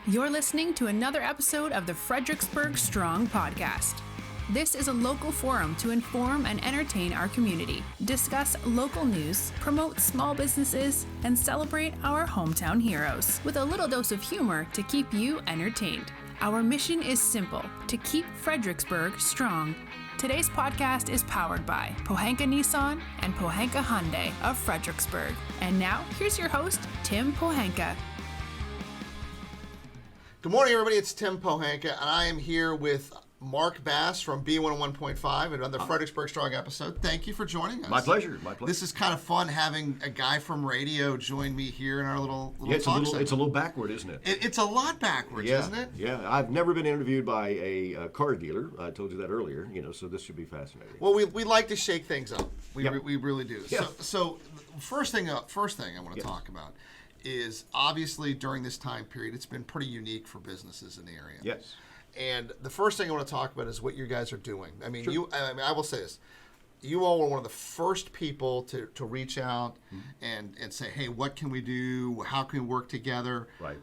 You're listening to another episode of the Fredericksburg Strong podcast. This is a local forum to inform and entertain our community, discuss local news, promote small businesses, and celebrate our hometown heroes with a little dose of humor to keep you entertained. Our mission is simple: to keep Fredericksburg strong. Today's podcast is powered by Pohanka Nissan and Pohanka Hyundai of Fredericksburg. And now, here's your host, Tim Pohanka. Good morning, everybody. It's Tim Pohanka, and I am here with Mark Bass from B101.5, another Fredericksburg Strong episode. Thank you for joining us. My pleasure. My pleasure. This is kind of fun having a guy from radio join me here in our little it's talk it's a little backward, isn't it? It's a lot backwards, isn't it? Yeah. I've never been interviewed by a car dealer. I told you that earlier. So this should be fascinating. Well, we like to shake things up. We really do. Yeah. So first thing I want to talk about is obviously during this time period, it's been pretty unique for businesses in the area. Yes. And the first thing I want to talk about is what you guys are doing. I mean, Sure. I will say this. You all were one of the first people to reach out and say, hey, what can we do? How can we work together? Right.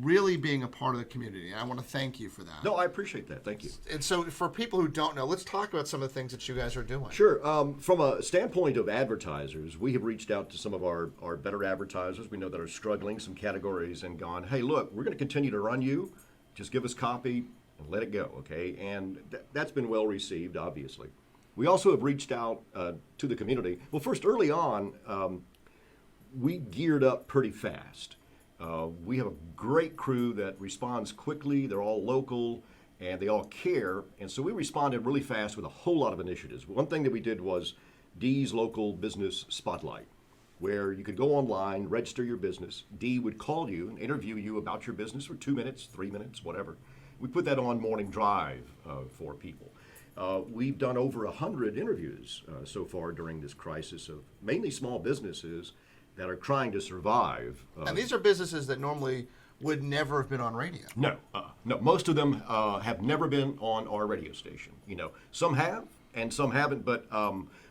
Really being a part of the community. And I want to thank you for that. No, I appreciate that. Thank you. And so for people who don't know, let's talk about some of the things that you guys are doing. Sure. From a standpoint of advertisers, we have reached out to some of our better advertisers we know that are struggling, some categories, and gone, hey, look, we're going to continue to run you. Just give us copy and let it go, okay? And that's been well received, obviously. We also have reached out to the community. Well, first, early on, we geared up pretty fast. We have a great crew that responds quickly. They're all local, and they all care. And so we responded really fast with a whole lot of initiatives. One thing that we did was Dee's Local Business Spotlight, where you could go online, register your business. Dee would call you and interview you about your business for 2 minutes, 3 minutes, whatever. We put that on Morning Drive for people. We've done over 100 interviews so far during this crisis of mainly small businesses that are trying to survive. And these are businesses that normally would never have been on radio. No. Most of them have never been on our radio station. Some have and some haven't, but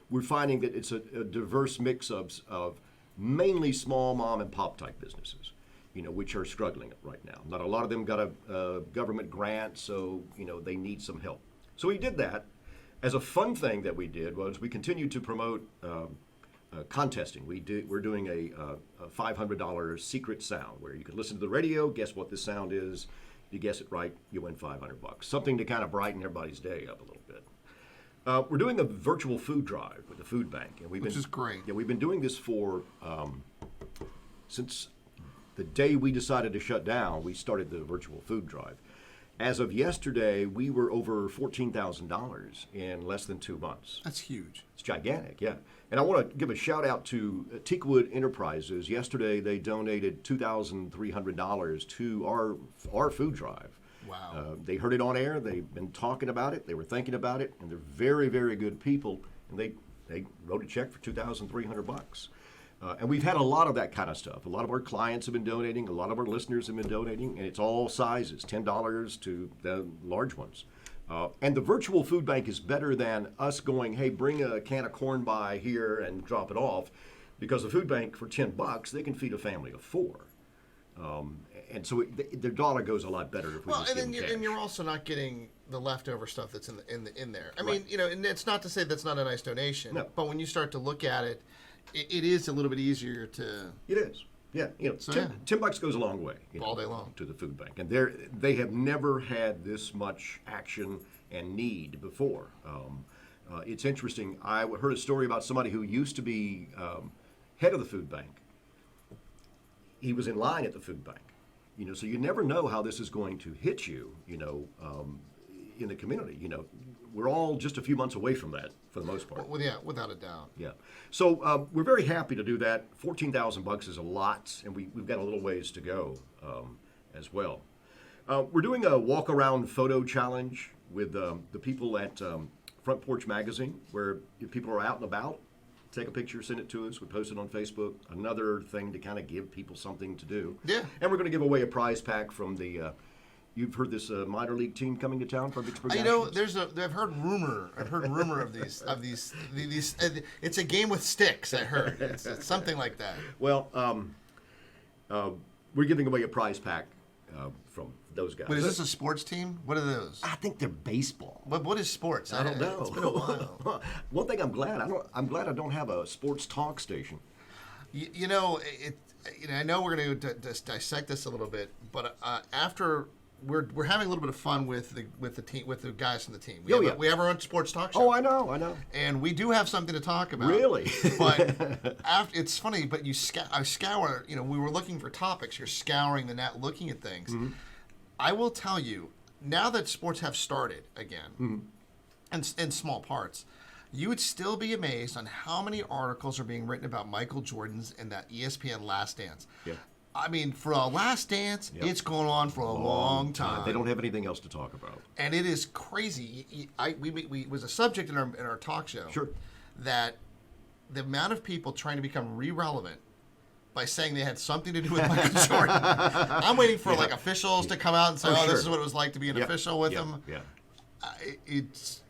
we're finding that it's a diverse mix of mainly small mom and pop type businesses, which are struggling right now. Not a lot of them got a government grant, so they need some help. So we did that. As a fun thing that we did was we continued to promote contesting. We're doing a $500 secret sound where you can listen to the radio, guess what this sound is. You guess it right, you win $500. Something to kind of brighten everybody's day up a little bit. We're doing a virtual food drive with the food bank, and which is great. Yeah, we've been doing this for since the day we decided to shut down. We started the virtual food drive. As of yesterday, we were over $14,000 in less than 2 months. That's huge. It's gigantic, yeah. And I want to give a shout out to Teakwood Enterprises. Yesterday, they donated $2,300 to our food drive. Wow. They heard it on air. They've been talking about it. They were thinking about it, and they're very, very good people. And they wrote a check for $2,300. And we've had a lot of that kind of stuff. A lot of our clients have been donating. A lot of our listeners have been donating, and it's all sizes, $10 to the large ones. And the virtual food bank is better than us going, hey, bring a can of corn by here and drop it off, because the food bank for $10 they can feed a family of 4. And so their dollar goes a lot better if we just give them cash. And you're also not getting the leftover stuff that's in there. I Right. mean, and it's not to say that's not a nice donation. No. But when you start to look at it, it is a little bit easier to. It is. Yeah, $10 goes a long way. All day long. To the food bank. And they have never had this much action and need before. It's interesting. I heard a story about somebody who used to be head of the food bank. He was in line at the food bank. So you never know how this is going to hit you, in the community. We're all just a few months away from that for the most part. Well, yeah, without a doubt. Yeah. So we're very happy to do that. $14,000 is a lot, and we've got a little ways to go as well. We're doing a walk-around photo challenge with the people at Front Porch Magazine, where if people are out and about, take a picture, send it to us. We post it on Facebook. Another thing to kind of give people something to do. Yeah. And we're going to give away a prize pack from the You've heard this minor league team coming to town from Fredericksburg. I've heard rumor of these. It's a game with sticks. I heard it's something like that. Well, we're giving away a prize pack from those guys. But is this a sports team? What are those? I think they're baseball. What is sports? I don't know. It's been a while. One thing I'm glad I don't have a sports talk station. You know, I know we're going to dissect this a little bit, but after we're having a little bit of fun with the team, with the guys from the team. We have our own sports talk show. Oh, I know. And we do have something to talk about. Really? But it's funny. But I scour. You know, we were looking for topics. You're scouring the net, looking at things. Mm-hmm. I will tell you, now that sports have started again, mm-hmm. in small parts, you would still be amazed on how many articles are being written about Michael Jordan's and that ESPN Last Dance. Yeah. I mean, for a Last Dance, yep. It's going on for a long time. They don't have anything else to talk about, and it is crazy. We was a subject in our talk show. Sure. That the amount of people trying to become relevant by saying they had something to do with Michael Jordan. I'm waiting for like officials to come out and say, "Oh, sure. This is what it was like to be an official with him." Yeah. It's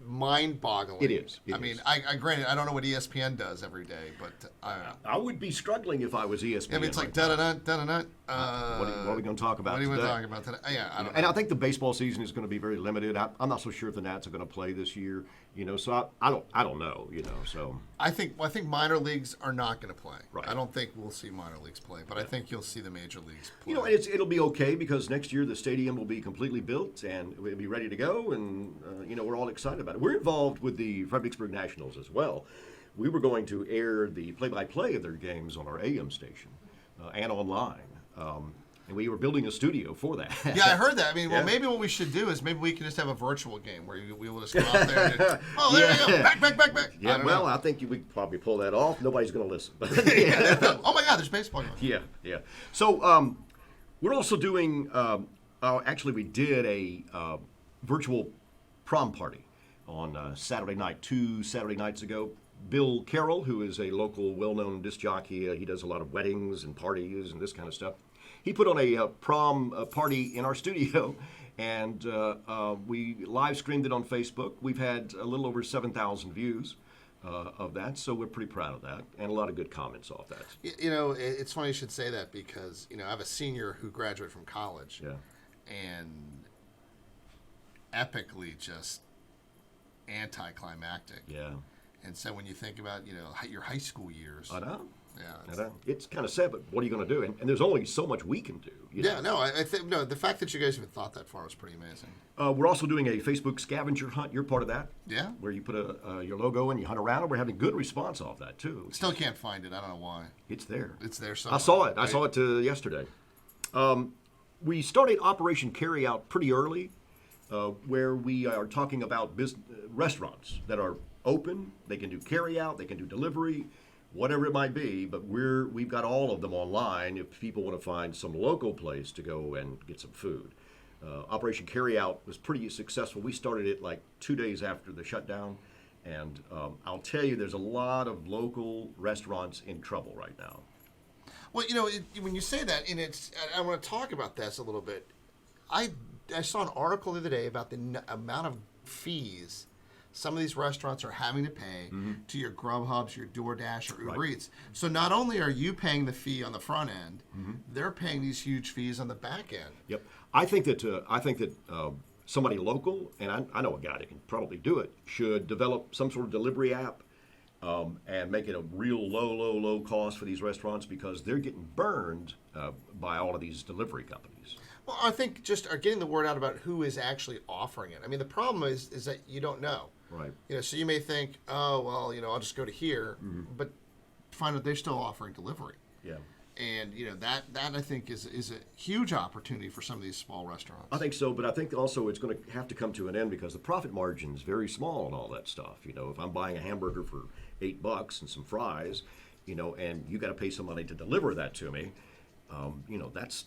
mind-boggling. It is. I mean, I granted, I don't know what ESPN does every day, but I would be struggling if I was ESPN. I mean, it's like da-da-da, da-da-da. What are we going to talk about today? What are we talking about today? Yeah, I don't know. And I think the baseball season is going to be very limited. I'm not so sure if the Nats are going to play this year. You know, so I don't know. You know, so I think minor leagues are not going to play. Right. I don't think we'll see minor leagues play, but I think you'll see the major leagues play. You know, it'll be okay because next year the stadium will be completely built and it'll be ready to go, and you know, we're all excited about it. We're involved with the Fredericksburg Nationals as well. We were going to air the play-by-play of their games on our AM station and online. And we were building a studio for that. Yeah, I heard that. I mean, well, maybe what we should do is maybe we can just have a virtual game where we will just go out there and there you go, back. Yeah, I think we could probably pull that off. Nobody's going to listen. Oh, my God, there's baseball going on. Yeah. So we're also doing, actually we did a virtual prom party on Saturday night, 2 Saturday nights ago. Bill Carroll, who is a local well-known disc jockey, he does a lot of weddings and parties and this kind of stuff. He put on a prom party in our studio, and we live streamed it on Facebook. We've had a little over 7,000 views of that, so we're pretty proud of that, and a lot of good comments off that. You know, it's funny you should say that because, you know, I have a senior who graduated from college, and epically just anticlimactic. Yeah. And so when you think about, you know, your high school years. I know. Yeah, it's kind of sad, but what are you going to do? And there's only so much we can do. I think the fact that you guys even thought that far was pretty amazing. We're also doing a Facebook scavenger hunt. You're part of that. Yeah. Where you put your logo and you hunt around, and we're having good response off that too. Still can't find it. I don't know why. It's there. It's there somewhere. I saw it. I saw it yesterday. We started Operation Carryout pretty early, where we are talking about restaurants that are open. They can do carryout. They can do delivery. Whatever it might be, but we've got all of them online if people want to find some local place to go and get some food. Operation Carryout was pretty successful. We started it like 2 days after the shutdown, and I'll tell you, there's a lot of local restaurants in trouble right now. Well, you know, when you say that, and I want to talk about this a little bit. I saw an article the other day about the amount of fees some of these restaurants are having to pay to your Grubhubs, your DoorDash, or Uber Eats. So not only are you paying the fee on the front end, they're paying these huge fees on the back end. Yep. I think that somebody local, and I know a guy that can probably do it, should develop some sort of delivery app and make it a real low cost for these restaurants because they're getting burned by all of these delivery companies. Well, I think just getting the word out about who is actually offering it. I mean, the problem is that you don't know. Right. You know, so you may think, oh, well, you know, I'll just go to here, but find out they're still offering delivery. Yeah. And, you know, that I think is a huge opportunity for some of these small restaurants. I think so, but I think also it's going to have to come to an end because the profit margin is very small and all that stuff. You know, if I'm buying a hamburger for $8 and some fries, you know, and you got to pay somebody to deliver that to me, you know, that's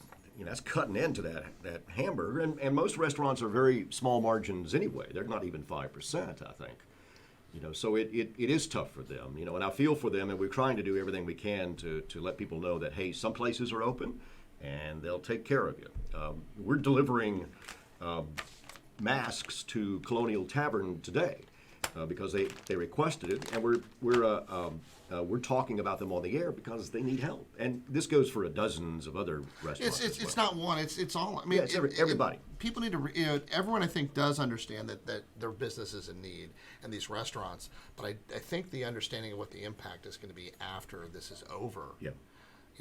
cutting into that hamburger. And most restaurants are very small margins anyway. They're not even 5%, I think. You know, so it is tough for them, you know, and I feel for them, and we're trying to do everything we can to let people know that, hey, some places are open, and they'll take care of you. We're delivering masks to Colonial Tavern today, because they requested it, and we're talking about them on the air because they need help. And this goes for dozens of other restaurants. It's not one. It's all. I mean, it's everybody. People need to. Everyone I think does understand that their business is in need, and these restaurants. But I think the understanding of what the impact is going to be after this is over. Yeah.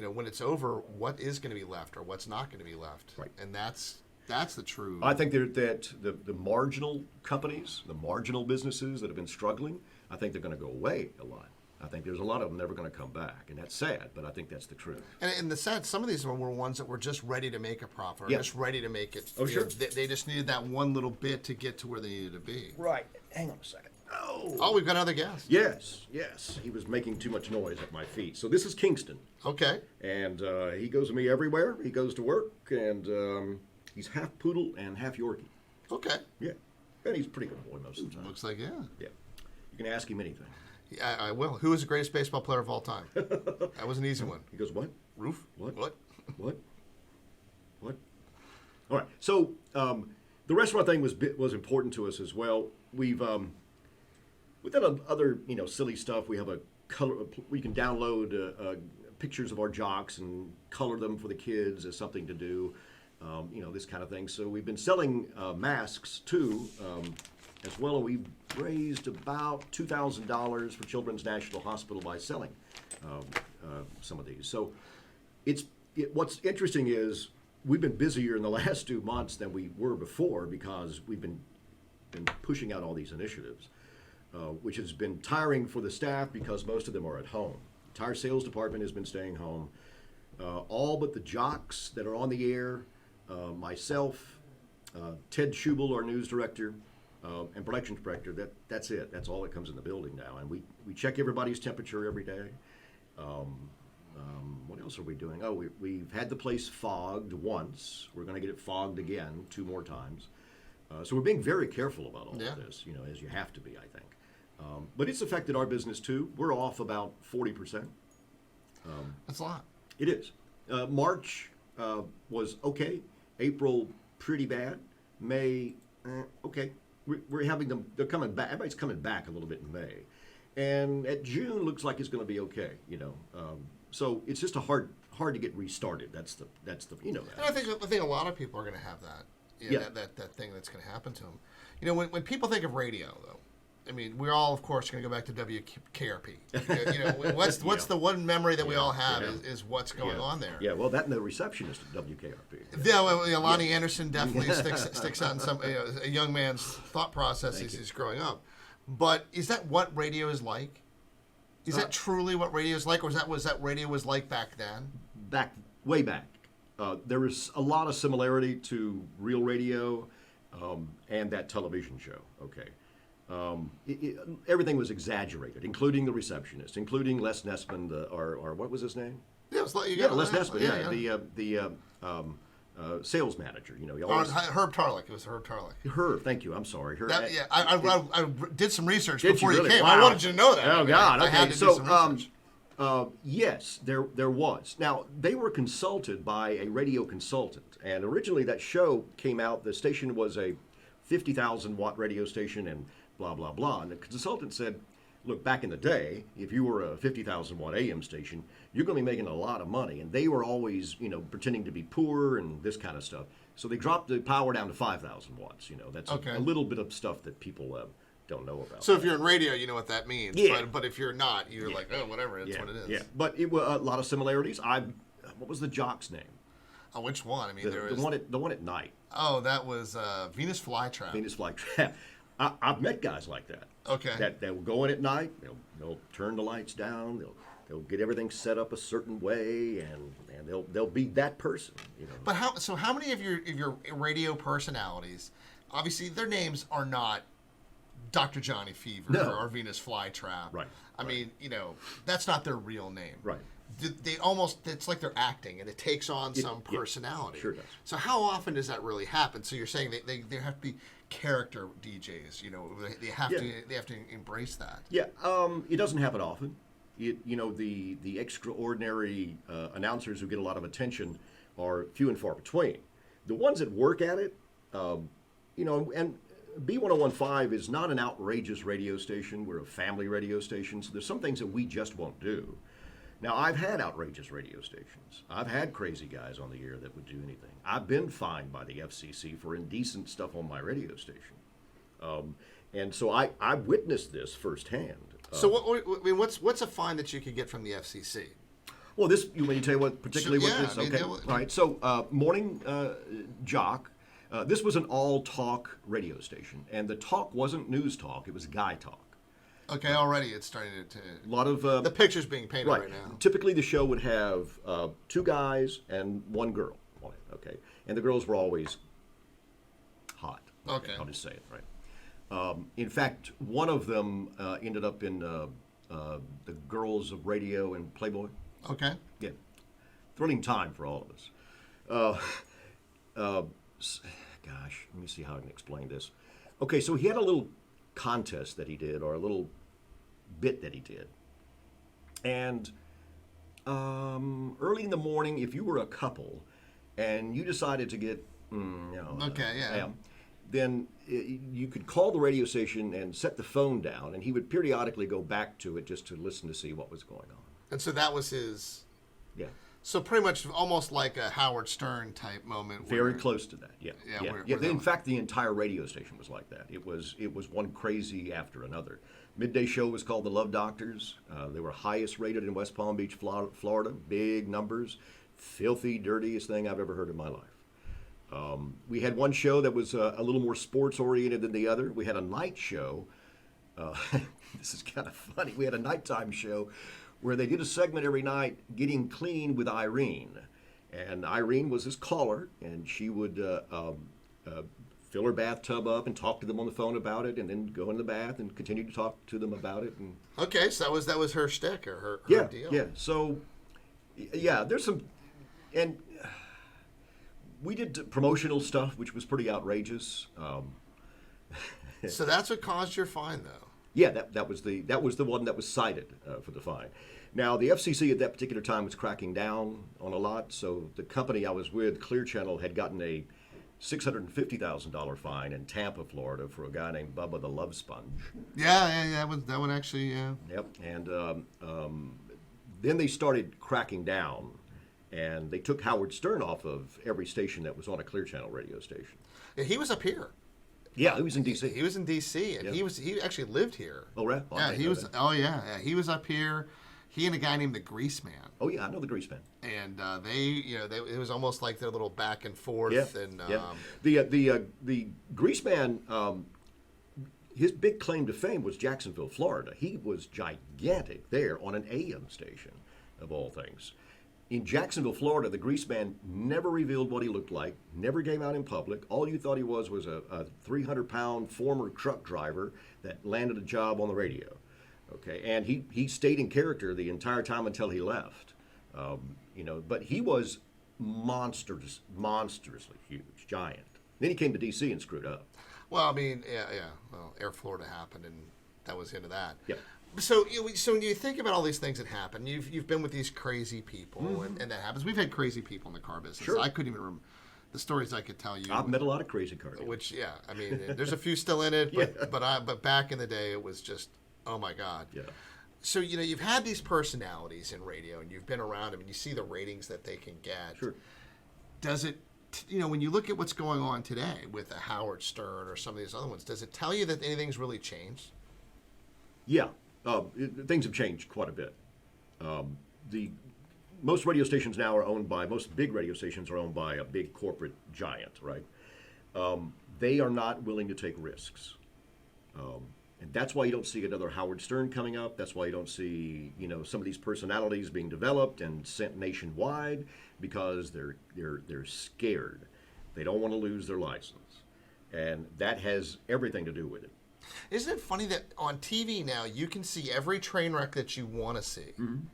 When it's over, what is going to be left or what's not going to be left? Right. And that's the true. I think that the marginal companies, the marginal businesses that have been struggling, I think they're going to go away a lot. I think there's a lot of them never going to come back, and that's sad, but I think that's the truth. And the sad, some of these were ones that were just ready to make a profit, or Yeah. just ready to make it. Oh, sure. They just needed that one little bit to get to where they needed to be. Right. Hang on a second. Oh, we've got another guest. Yes. He was making too much noise at my feet. So this is Kingston. Okay. And he goes with me everywhere. He goes to work, and he's half poodle and half Yorkie. Okay. Yeah. And he's a pretty good boy most of the time. Looks like, yeah. Yeah. You can ask him anything. Yeah, I will. Who is the greatest baseball player of all time? That was an easy one. He goes, what? Roof? What? What? What? What? All right. So the restaurant thing was important to us as well. We've done other silly stuff. We have a color. We can download pictures of our jocks and color them for the kids as something to do. This kind of thing. So we've been selling masks too. As well, we've raised about $2,000 for Children's National Hospital by selling some of these. So what's interesting is we've been busier in the last 2 months than we were before because we've been pushing out all these initiatives, which has been tiring for the staff because most of them are at home. The entire sales department has been staying home. All but the jocks that are on the air, myself, Ted Schubel, our news director, and production director, that's it. That's all that comes in the building now. And we check everybody's temperature every day. What else are we doing? Oh, we've had the place fogged once. We're going to get it fogged again 2 more times. So we're being very careful about all of this, as you have to be, I think. But it's affected our business too. We're off about 40%. That's a lot. It is. March was okay. April, pretty bad. May, okay. We're having them. They're coming back. Everybody's coming back a little bit in May, and at June looks like it's going to be okay. So it's just hard to get restarted. That's the that. And I think a lot of people are going to have that. That thing that's going to happen to them. When people think of radio, though, I mean, we're all, of course, going to go back to WKRP. What's the one memory that we all have is what's going on there. Yeah, well, that and the receptionist at WKRP. Yeah, Lonnie Anderson definitely sticks out in some a young man's thought process as he's growing up. But is that what radio is like? Is that truly what radio is like, or was that radio was like back then? Way back. There is a lot of similarity to real radio and that television show. Okay. Everything was exaggerated, including the receptionist, including Les Nessman, or what was his name? Yeah, Les Nessman. The sales manager. Herb Tarlick. It was Herb Tarlick. Herb, thank you. I'm sorry. I did some research before you came. Wow. I wanted you to know that. Oh God. Okay. I had to do some research. Yes, there was. Now they were consulted by a radio consultant, and originally that show came out. The station was a 50,000 watt radio station, and blah, blah, blah. And the consultant said, look, back in the day, if you were a 50,000 watt AM station, you're going to be making a lot of money. And they were always, pretending to be poor and this kind of stuff. So they dropped the power down to 5,000 watts. That's a little bit of stuff that people don't know about. So if you're in radio, you know what that means. Yeah. But if you're not, you're like, oh, whatever, it's what it is. Yeah, but it was a lot of similarities. What was the jock's name? Oh, which one? I mean, there was... The one at night. Oh, that was Venus Flytrap. Venus Flytrap. I've met guys like that. Okay. That will go in at night. They'll turn the lights down. They'll get everything set up a certain way, and they'll be that person. But how many of your radio personalities? Obviously, their names are not Dr. Johnny Fever or Venus Flytrap. Right. I mean, that's not their real name. Right. It's like they're acting, and it takes on some personality. Sure does. So how often does that really happen? So you're saying they have to be character DJs, they have to embrace that. Yeah, it doesn't happen often. The extraordinary announcers who get a lot of attention are few and far between. The ones that work at it, and B101.5 is not an outrageous radio station. We're a family radio station, so there's some things that we just won't do. Now, I've had outrageous radio stations. I've had crazy guys on the air that would do anything. I've been fined by the FCC for indecent stuff on my radio station. And so I witnessed this firsthand. So what's a fine that you could get from the FCC? Well, this, you want me to tell you what particularly what this? I mean, Okay, all right. So, morning jock. This was an all-talk radio station, and the talk wasn't news talk; it was guy talk. Okay, already it's starting to A lot of the picture's being painted right now. Typically, the show would have 2 guys and 1 girl on it. Okay, and the girls were always hot. Okay, I'll just say it right. In fact, one of them ended up in the Girls of Radio and Playboy. Okay. Yeah, thrilling time for all of us. Gosh, let me see how I can explain this. Okay, so he had a little contest that he did, or a little bit that he did. And early in the morning, if you were a couple and you decided to get, then you could call the radio station and set the phone down, and he would periodically go back to it just to listen to see what was going on. And so that was his... Yeah. So pretty much almost like a Howard Stern type moment. Very close to that, yeah. Where In fact, the entire radio station was like that. It was one crazy after another. Midday show was called The Love Doctors. They were highest rated in West Palm Beach, Florida. Big numbers. Filthy, dirtiest thing I've ever heard in my life. We had one show that was a little more sports-oriented than the other. We had a night show. This is kind of funny. We had a nighttime show where they did a segment every night, Getting Clean with Irene. And Irene was his caller, and she would fill her bathtub up and talk to them on the phone about it, and then go in the bath and continue to talk to them about it. And okay, so that was her shtick, or her deal. Yeah, so, yeah, there's some... And we did promotional stuff, which was pretty outrageous. So that's what caused your fine, though. Yeah, that was the one that was cited for the fine. Now, the FCC at that particular time was cracking down on a lot, so the company I was with, Clear Channel, had gotten a $650,000 fine in Tampa, Florida, for a guy named Bubba the Love Sponge. Yeah, that one actually. Yep, and then they started cracking down, and they took Howard Stern off of every station that was on a Clear Channel radio station. Yeah, he was up here. Yeah, he was in D.C. He was in D.C. and he actually lived here. Oh, right. Oh, yeah, he was. That. Oh, yeah. He was up here. He and a guy named the Grease Man. Oh yeah, I know the Grease Man. And it was almost like their little back and forth. Yeah. And the Grease Man, his big claim to fame was Jacksonville, Florida. He was gigantic there on an AM station, of all things. In Jacksonville, Florida, the Grease Man never revealed what he looked like, never came out in public. All you thought he was a 300-pound former truck driver that landed a job on the radio. Okay, and he stayed in character the entire time until he left. But he was monstrously huge, giant. Then he came to D.C. and screwed up. Well, I mean, yeah. Well, Air Florida happened, and that was the end of that. Yeah. So when you think about all these things that happen, you've been with these crazy people, and that happens. We've had crazy people in the car business. Sure. I couldn't even remember the stories I could tell you. I've met a lot of crazy car dealers. Which, yeah, I mean, there's a few still in it, but back in the day, it was just, oh my God. Yeah. So you've had these personalities in radio, and you've been around them, and you see the ratings that they can get. Sure. Does it? When you look at what's going on today with a Howard Stern or some of these other ones, does it tell you that anything's really changed? Yeah. Things have changed quite a bit. Most radio stations now are owned by, most big radio stations are owned by a big corporate giant, right? They are not willing to take risks. And that's why you don't see another Howard Stern coming up. That's why you don't see, some of these personalities being developed and sent nationwide, because they're scared. They don't want to lose their license. And that has everything to do with it. Isn't it funny that on TV now you can see every train wreck that you want to see, and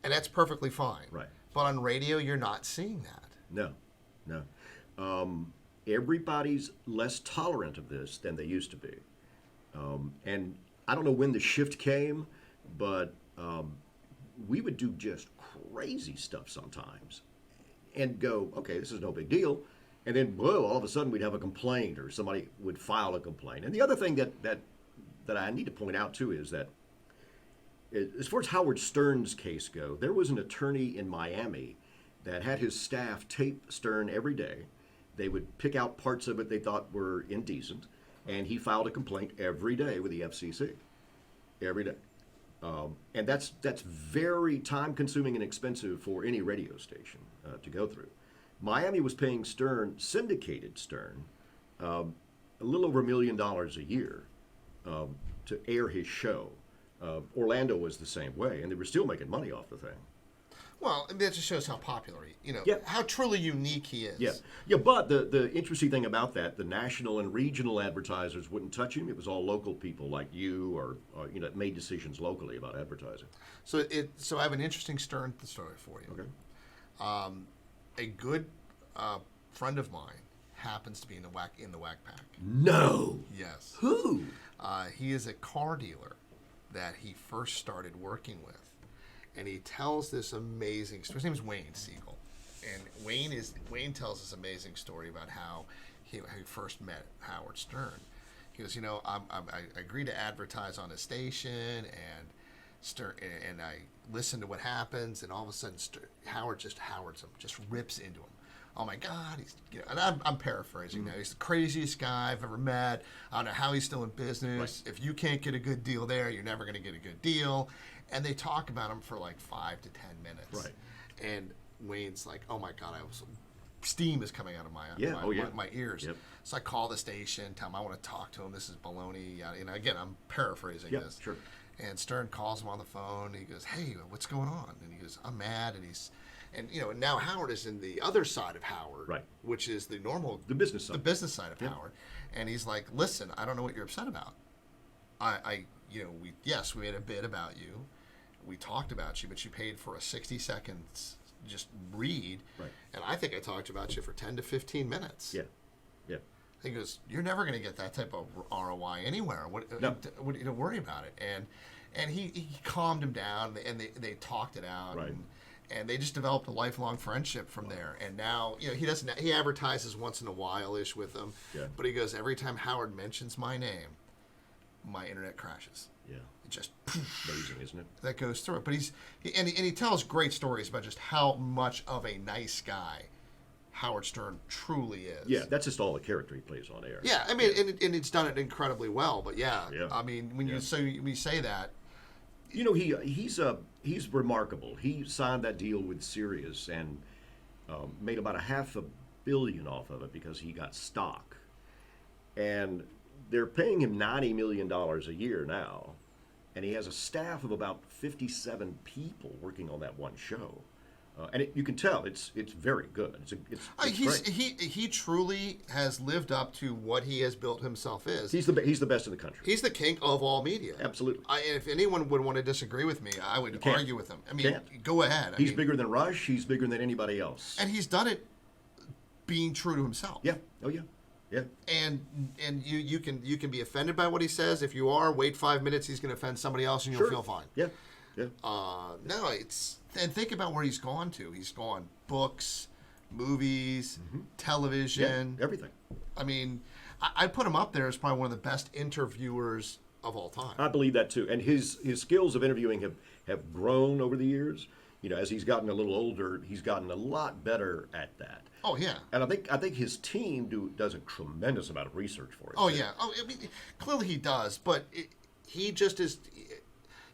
that's perfectly fine. Right. But on radio, you're not seeing that. No. Everybody's less tolerant of this than they used to be, and I don't know when the shift came, but we would do just crazy stuff sometimes, and go, okay, this is no big deal, And then, whoa, all of a sudden we'd have a complaint or somebody would file a complaint. And the other thing that I need to point out, too, is that as far as Howard Stern's case go, there was an attorney in Miami that had his staff tape Stern every day. They would pick out parts of it they thought were indecent, and he filed a complaint every day with the FCC. Every day. And that's very time-consuming and expensive for any radio station to go through. Miami was paying Stern, syndicated Stern, a little over $1 million a year to air his show. Orlando was the same way, and they were still making money off the thing. Well, that just shows how popular Yeah. how truly unique he is. Yeah. But the interesting thing about that, the national and regional advertisers wouldn't touch him. It was all local people like you, or that made decisions locally about advertising. So I have an interesting Stern story for you. Okay. A good friend of mine happens to be in the Whack Pack. No. Yes. Who? He is a car dealer that he first started working with. And he tells this amazing story. His name is Wayne Siegel. And Wayne tells this amazing story about how he first met Howard Stern. He goes, I agreed to advertise on a station, and Stern, and I listen to what happens, and all of a sudden Howard just rips into him. Oh my God, he's and I'm paraphrasing now. He's the craziest guy I've ever met. I don't know how he's still in business. Right. If you can't get a good deal there, you're never going to get a good deal. And they talk about him for like 5 to 10 minutes. Right. And Wayne's like, oh my God, steam is coming out of my ears. Yep. So I call the station, tell him I want to talk to him. This is baloney. Again, I'm paraphrasing this. Sure. And Stern calls him on the phone. He goes, hey, what's going on? And he goes, I'm mad. And now Howard is in the other side of Howard, right, which is the business side of Howard. And he's like, listen, I don't know what you're upset about. We made a bid about you. We talked about you, but you paid for a 60 seconds just read. Right. And I think I talked about you for 10 to 15 minutes. Yeah. He goes, you're never going to get that type of ROI anywhere. Don't worry about it. And he calmed him down, and they talked it out. Right. And they just developed a lifelong friendship from there. And now, he advertises once in a while-ish with them. Yeah. But he goes, every time Howard mentions my name, my internet crashes. Yeah. It just amazing, isn't it? That goes through it. But he tells great stories about just how much of a nice guy Howard Stern truly is. Yeah, that's just all the character he plays on air. Yeah, and it's done it incredibly well. But when you say that, he's remarkable. He signed that deal with Sirius and made about $500 million off of it because he got stock, and they're paying him $90 million a year now, and he has a staff of about 57 people working on that one show. And you can tell it's very good. It's great. He truly has lived up to what he has built himself is. He's the best in the country. He's the king of all media. Absolutely. If anyone would want to disagree with me, I would argue with him. Go ahead. He's bigger than Rush. He's bigger than anybody else. And he's done it being true to himself. Yeah. Oh yeah. Yeah. And you can be offended by what he says. If you are, wait 5 minutes. He's going to offend somebody else, and you'll feel fine. Yeah. Yeah. No, and think about where he's gone to. He's gone books, movies, television, everything. I put him up there as probably one of the best interviewers of all time. I believe that too. And his skills of interviewing have grown over the years. As he's gotten a little older, he's gotten a lot better at that. Oh yeah. And I think his team does a tremendous amount of research for him. Oh yeah. Clearly he does, but he just is.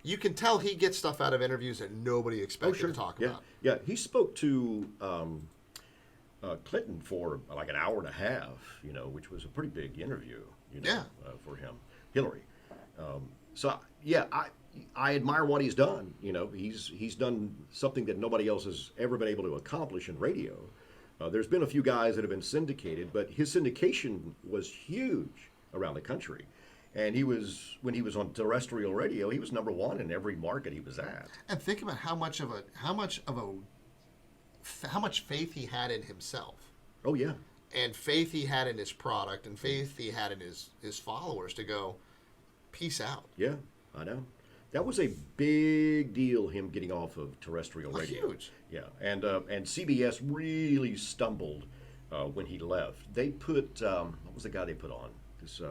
You can tell he gets stuff out of interviews that nobody expected to talk about. Yeah, he spoke to Clinton for like an hour and a half, which was a pretty big interview, for him. Hillary. I admire what he's done. He's done something that nobody else has ever been able to accomplish in radio. There's been a few guys that have been syndicated, but his syndication was huge around the country. And when he was on terrestrial radio, he was number one in every market he was at. And think about how much faith he had in himself. Oh yeah. And faith he had in his product, and faith he had in his followers to go, peace out. Yeah, I know. That was a big deal, him getting off of terrestrial radio. Huge. Yeah, and CBS really stumbled when he left. They put what was the guy they put on? This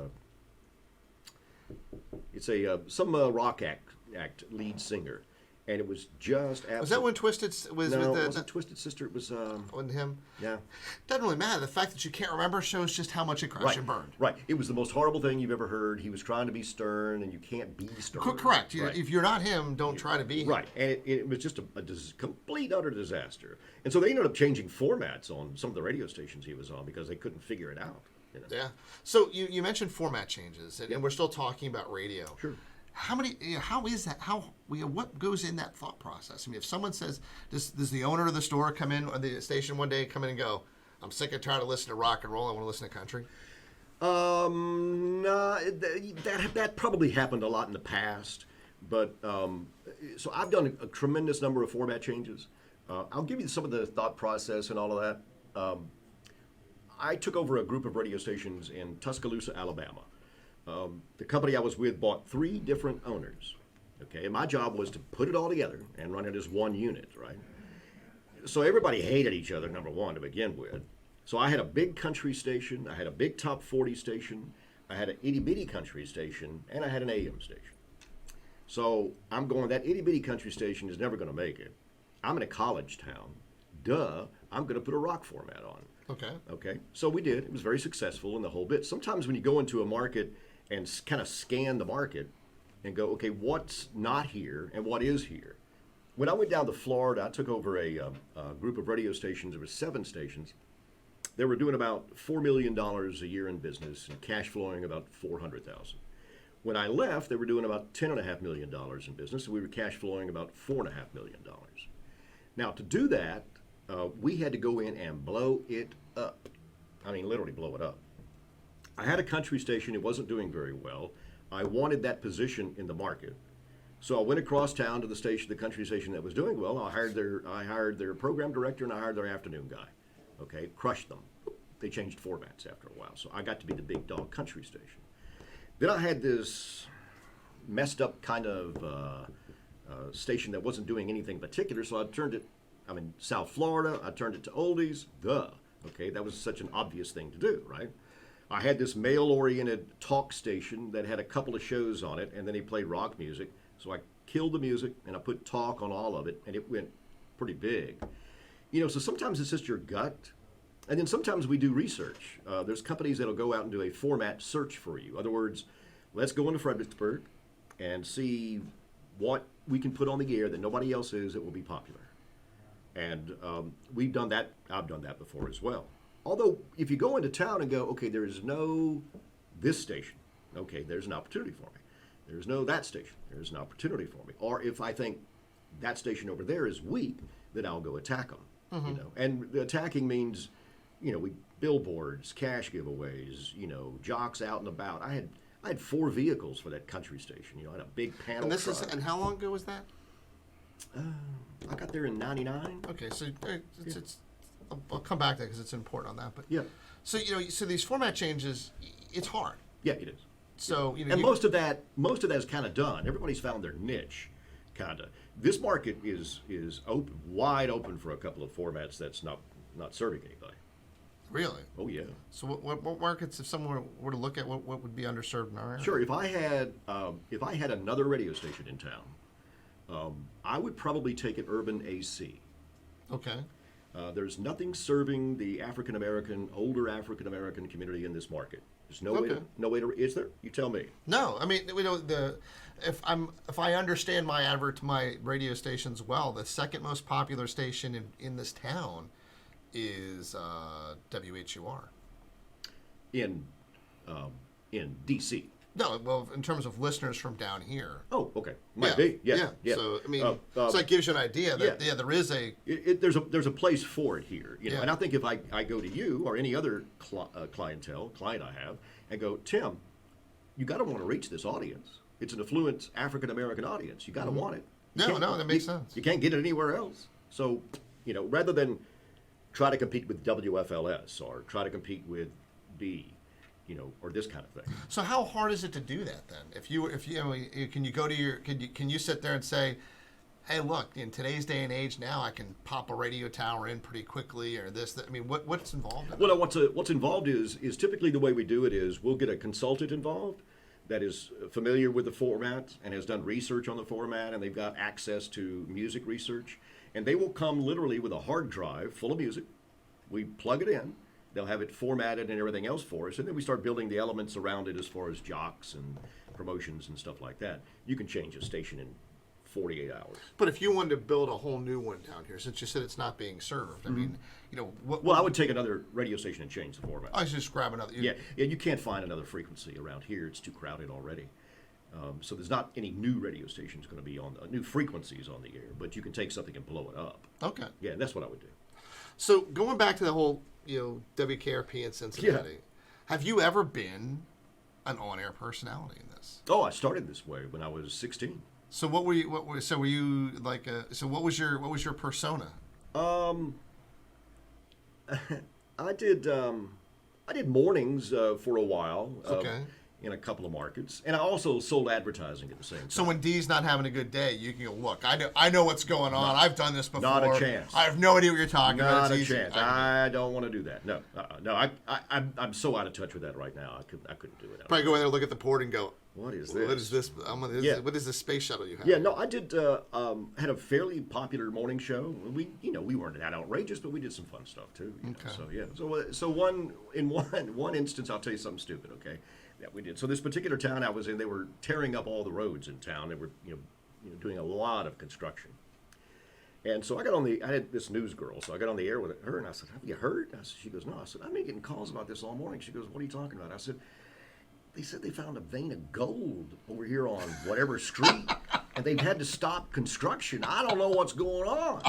it's some rock act lead singer, and it was just absolutely. Was that when Twisted was? No, with it wasn't Twisted Sister. It was on him. Yeah. Doesn't really matter. The fact that you can't remember shows just how much it crashed and burned. Right. It was the most horrible thing you've ever heard. He was trying to be stern, and you can't be stern. Correct. Right. If you're not him, don't try to be him. Right. And it was just a complete, utter disaster. And so they ended up changing formats on some of the radio stations he was on because they couldn't figure it out. You know? Yeah. So you mentioned format changes, and we're still talking about radio. Sure. How many? How is that? What goes in that thought process? I mean, if someone says, does the owner of the store come in or the station one day come in and go, "I'm sick and tired of listening to rock and roll. I want to listen to country." No, that probably happened a lot in the past, but so I've done a tremendous number of format changes. I'll give you some of the thought process and all of that. I took over a group of radio stations in Tuscaloosa, Alabama. The company I was with bought 3 different owners. Okay, and my job was to put it all together and run it as one unit, right? So everybody hated each other, number one, to begin with. So I had a big country station, I had a big top 40 station, I had an itty-bitty country station, and I had an AM station. So I'm going, that itty-bitty country station is never going to make it. I'm in a college town. Duh, I'm going to put a rock format on. Okay. So we did. It was very successful in the whole bit. Sometimes when you go into a market and kind of scan the market and go, okay, what's not here and what is here? When I went down to Florida, I took over a group of radio stations. There were 7 stations. They were doing about $4 million a year in business and cash flowing about $400,000. When I left, they were doing about $10.5 million in business, and we were cash flowing about $4.5 million. Now, to do that, we had to go in and blow it up. I mean, literally blow it up. I had a country station. It wasn't doing very well. I wanted that position in the market. So I went across town to the country station that was doing well. I hired their program director, and I hired their afternoon guy. Okay, crushed them. They changed formats after a while. So I got to be the big dog country station. Then I had this messed up kind of station that wasn't doing anything particular, so I turned it, I'm in South Florida, I turned it to oldies, okay, that was such an obvious thing to do, right? I had this male-oriented talk station that had a couple of shows on it, and then he played rock music, so I killed the music, and I put talk on all of it, and it went pretty big. You know, so sometimes it's just your gut, and then sometimes we do research. There's companies that'll go out and do a format search for you. In other words, let's go into Fredericksburg and see what we can put on the air that nobody else is that will be popular. And we've done that. I've done that before as well. Although, if you go into town and go, okay, there's no this station, okay, there's an opportunity for me. There's no that station, there's an opportunity for me. Or if I think that station over there is weak, then I'll go attack them. Mm-hmm. You know, and the attacking means, you know, billboards, cash giveaways, you know, jocks out and about. I had 4 vehicles for that country station. You know, I had a big panel. And how long ago was that? I got there in '99. Okay, so it's I'll come back to that because it's important on that. But yeah, so so these format changes, it's hard. Yeah, it is. So and most of that is kind of done. Everybody's found their niche, kind of. This market is open, wide open for a couple of formats that's not serving anybody. Really? Oh yeah. So what markets, if someone were to look at, what would be underserved in our area? Sure. If I had another radio station in town, I would probably take an urban AC. Okay. There's nothing serving the older African American community in this market. There's no way to. Is there? You tell me. No, I mean, you know, if I understand my radio stations well, the second most popular station in this town is WHUR. In D.C. No, well, in terms of listeners from down here. Oh, okay. Might be. Yeah. So I mean, so that gives you an idea that there is a there's a place for it here, you know. And I think if I go to you or any other client I have and go, Tim, you got to want to reach this audience. It's an affluent African American audience. You got to want it. No, that makes sense. You can't get it anywhere else. So, you know, rather than try to compete with WFLS or try to compete with B, you know, or this kind of thing. So how hard is it to do that then? If you can you go to can you sit there and say, hey, look, in today's day and age now, I can pop a radio tower in pretty quickly or this. That. I mean, what's involved in Well, that? what's involved is typically the way we do it is we'll get a consultant involved that is familiar with the format and has done research on the format, and they've got access to music research. And they will come literally with a hard drive full of music. We plug it in. They'll have it formatted and everything else for us, and then we start building the elements around it as far as jocks and promotions and stuff like that. You can change a station in 48 hours. But if you wanted to build a whole new one down here, since you said it's not being served, I mean, Well, I would take another radio station and change the format. I just grab another. Yeah, you can't find another frequency around here. It's too crowded already. So there's not any new radio stations going to be on new frequencies on the air, but you can take something and blow it up. Okay. Yeah, that's what I would do. So going back to the whole, WKRP in Cincinnati, have you ever been an on-air personality in this? Oh, I started this way when I was 16. So what were you? So were you like? So what was your persona? I did mornings for a while. Okay. In a couple of markets, and I also sold advertising at the same time. So when Dee's not having a good day, you can go, look, I know what's going on. I've done this before. Not a chance. I have no idea what you're talking about. Not It's a easy. chance. I don't want to do that. No, no. I'm so out of touch with that right now. I couldn't do it. Probably go in there, look at the port, and go, what is this? What is this? What is this space shuttle you have? Yeah, no, I did. Had a fairly popular morning show. We weren't that outrageous, but we did some fun stuff too. Okay. So yeah. So one instance, I'll tell you something stupid. Okay. That we did. So this particular town I was in, they were tearing up all the roads in town. They were, doing a lot of construction. And so I had this news girl, so I got on the air with her, and I said, "Have you heard?" She goes, "No." I said, "I've been getting calls about this all morning." She goes, "What are you talking about?" I said, "They said they found a vein of gold over here on whatever street, and they've had to stop construction. I don't know what's going on."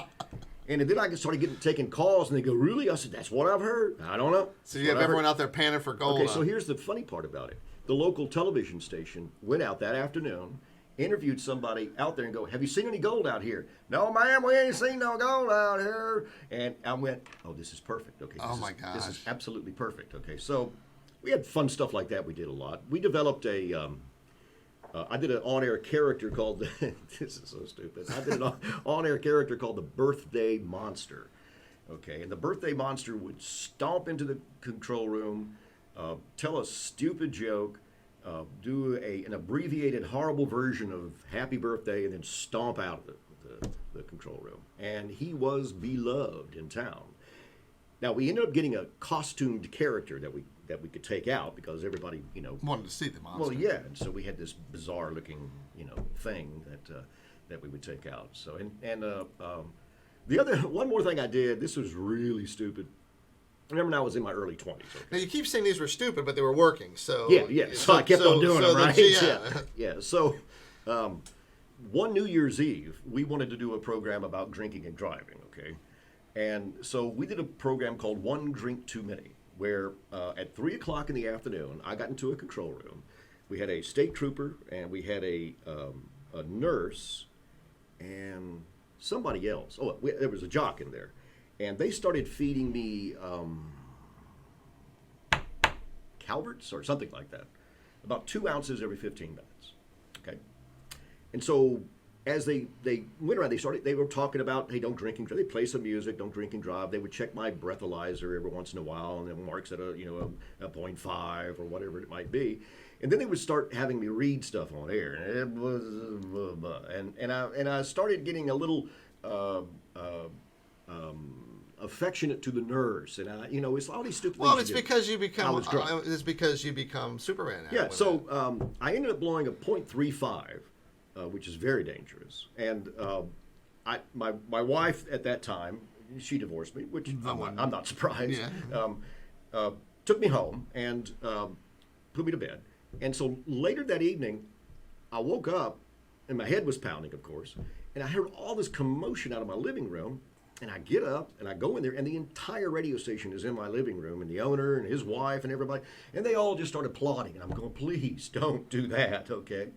And then I started taking calls, and they go, "Really?" I said, "That's what I've heard. I don't know." So you have everyone out there panning for gold. Okay, so here's the funny part about it. The local television station went out that afternoon, interviewed somebody out there and go, "Have you seen any gold out here?" "No, ma'am, we ain't seen no gold out here." And I went, "Oh, this is perfect." Okay. My gosh. This is absolutely perfect. Okay, so we had fun stuff like that. We did a lot. We developed I did an on-air character called, this is so stupid. I did an on-air character called the Birthday Monster. Okay, and the Birthday Monster would stomp into the control room, tell a stupid joke, do an abbreviated, horrible version of Happy Birthday, and then stomp out of the control room. And he was beloved in town. Now, we ended up getting a costumed character that we could take out because everybody, wanted to see the monster. Well, yeah, and so we had this bizarre-looking, thing that we would take out. So, one more thing I did. This was really stupid. Remember, now I was in my early 20s. Okay? Now you keep saying these were stupid, but they were working. So yeah. So I kept on doing them, right? Yeah. So, one New Year's Eve, we wanted to do a program about drinking and driving. Okay, and so we did a program called One Drink Too Many, where at 3 o'clock in the afternoon, I got into a control room. We had a state trooper, and we had a nurse, and somebody else. There was a jock in there. And they started feeding me Calverts or something like that, about 2 ounces every 15 minutes. Okay, and so as they went around, they were talking about, hey, don't drink and drive. They play some music, don't drink and drive. They would check my breathalyzer every once in a while, and then marks at a 0.5 or whatever it might be. And then they would start having me read stuff on air, and it was and I started getting a little affectionate to the nurse, and it's all these stupid things. Well, it's because you become. I was drunk. It's because you become Superman. Yeah. So I ended up blowing a .35, which is very dangerous. And my wife at that time, she divorced me, which I'm not surprised. Yeah. Took me home and put me to bed. And so later that evening, I woke up, and my head was pounding, of course, and I heard all this commotion out of my living room. And I get up and I go in there, and the entire radio station is in my living room, and the owner and his wife and everybody, and they all just started applauding. And I'm going, please don't do that, okay?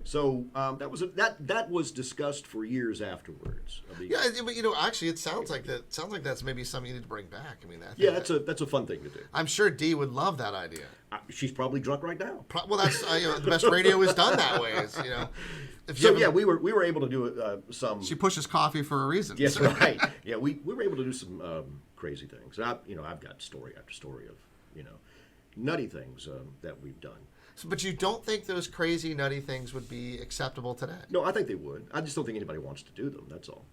So that was discussed for years afterwards. Yeah, but actually, it sounds like that. Sounds like that's maybe something you need to bring back. I mean, that's a fun thing to do. I'm sure Dee would love that idea. She's probably drunk right now. Well, that's the best radio is done that way. Is, we were able to do some. She pushes coffee for a reason. Yes, right. Yeah, we were able to do some crazy things. I've got story after story of nutty things that we've done. But you don't think those crazy, nutty things would be acceptable today? No, I think they would. I just don't think anybody wants to do them. That's all.